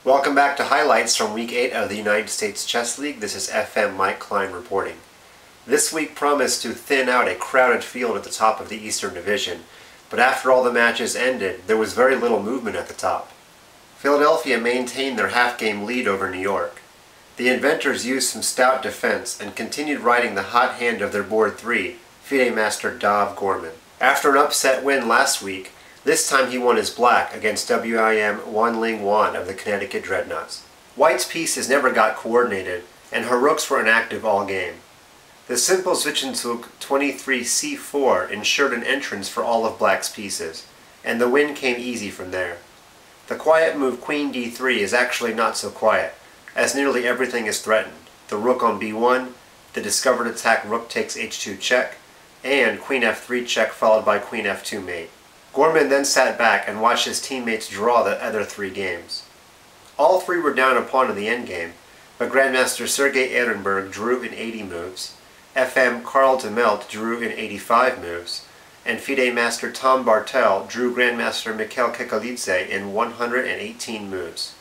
Welcome back to highlights from Week 8 of the United States Chess League. This is FM Mike Klein reporting. This week promised to thin out a crowded field at the top of the Eastern Division, but after all the matches ended, there was very little movement at the top. Philadelphia maintained their half-game lead over New York. The inventors used some stout defense and continued riding the hot hand of their board 3, FIDE master Dov Gorman. After an upset win last week, this time he won as black against WIM Wanling Wan of the Connecticut Dreadnoughts. White's pieces never got coordinated, and her rooks were inactive all game. The simple Zwischenzug 23c4 ensured an entrance for all of black's pieces, and the win came easy from there. The quiet move Queen d3 is actually not so quiet, as nearly everything is threatened. The rook on b1, the discovered attack rook takes h2 check, and Queen f3 check followed by Queen f2 mate. Gorman then sat back and watched his teammates draw the other 3 games. All 3 were down a pawn in the endgame, but Grandmaster Sergei Ehrenberg drew in 80 moves, FM Karl de Melt drew in 85 moves, and FIDE master Tom Bartel drew Grandmaster Mikhail Kekalizze in 118 moves.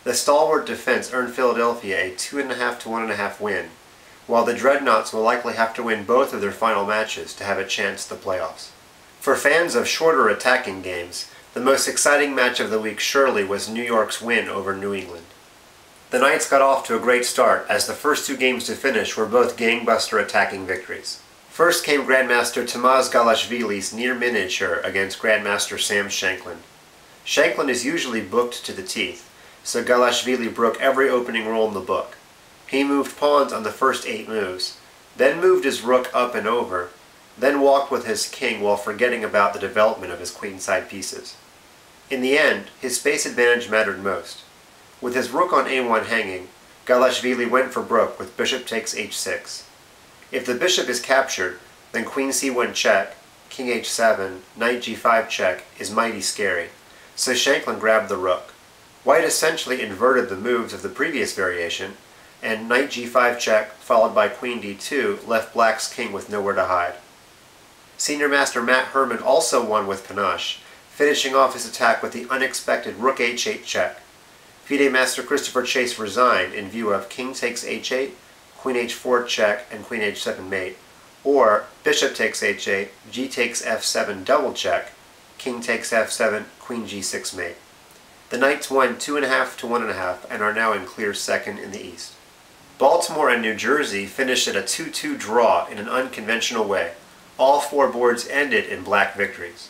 The stalwart defense earned Philadelphia a 2.5 to 1.5 win, while the Dreadnoughts will likely have to win both of their final matches to have a chance at the playoffs. For fans of shorter attacking games, the most exciting match of the week surely was New York's win over New England. The Knights got off to a great start, as the first 2 games to finish were both gangbuster attacking victories. First came Grandmaster Tamaz Galashvili's near miniature against Grandmaster Sam Shanklin. Shanklin is usually booked to the teeth, so Galashvili broke every opening roll in the book. He moved pawns on the first 8 moves, then moved his rook up and over, then walked with his king while forgetting about the development of his queenside pieces. In the end, his space advantage mattered most. With his rook on a1 hanging, Galashvili went for broke with bishop takes h6. If the bishop is captured, then queen c1 check, king h7, knight g5 check is mighty scary, so Shanklin grabbed the rook. White essentially inverted the moves of the previous variation, and knight g5 check followed by queen d2 left black's king with nowhere to hide. Senior Master Matt Herman also won with panache, finishing off his attack with the unexpected rook h8 check. FIDE Master Christopher Chase resigned in view of king takes h8, queen h4 check, and queen h7 mate, or bishop takes h8, g takes f7 double check, king takes f7, queen g6 mate. The Knights won 2.5 to 1.5 and are now in clear second in the East. Baltimore and New Jersey finished at a 2-2 draw in an unconventional way. All 4 boards ended in black victories.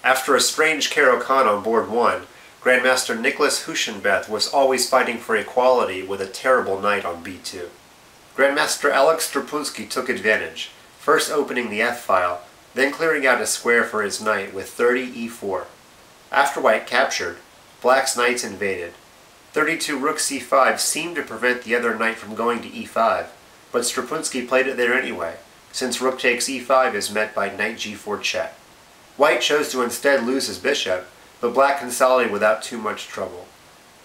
After a strange Caro-Kann on board 1, Grandmaster Nicholas Huschenbeth was always fighting for equality with a terrible knight on b2. Grandmaster Alex Strapunski took advantage, first opening the f-file, then clearing out a square for his knight with 30 e4. After white captured, black's knights invaded. 32 rook c5 seemed to prevent the other knight from going to e5, but Strapunski played it there anyway, since rook takes e5 is met by knight g4 check. White chose to instead lose his bishop, but black consolidated without too much trouble.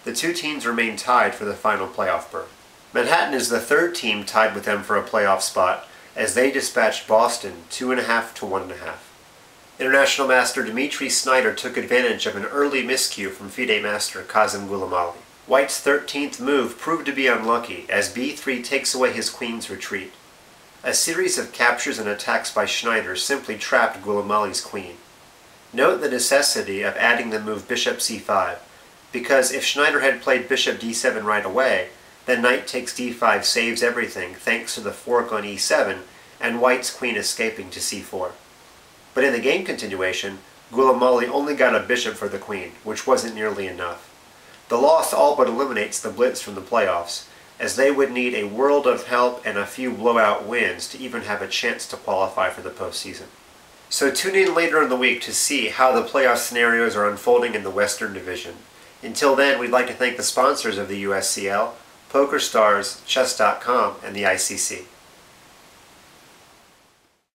The 2 teams remained tied for the final playoff berth. Manhattan is the 3rd team tied with them for a playoff spot, as they dispatched Boston 2.5 to 1.5. International Master Dmitry Snyder took advantage of an early miscue from FIDE Master Kazim Gulamali. White's 13th move proved to be unlucky, as b3 takes away his queen's retreat. A series of captures and attacks by Schneider simply trapped Gulamali's queen. Note the necessity of adding the move bishop c5, because if Schneider had played bishop d7 right away, then knight takes d5 saves everything thanks to the fork on e7 and White's queen escaping to c4. But in the game continuation, Gulamali only got a bishop for the queen, which wasn't nearly enough. The loss all but eliminates the Blitz from the playoffs, as they would need a world of help and a few blowout wins to even have a chance to qualify for the postseason. So tune in later in the week to see how the playoff scenarios are unfolding in the Western Division. Until then, we'd like to thank the sponsors of the USCL, PokerStars, Chess.com, and the ICC.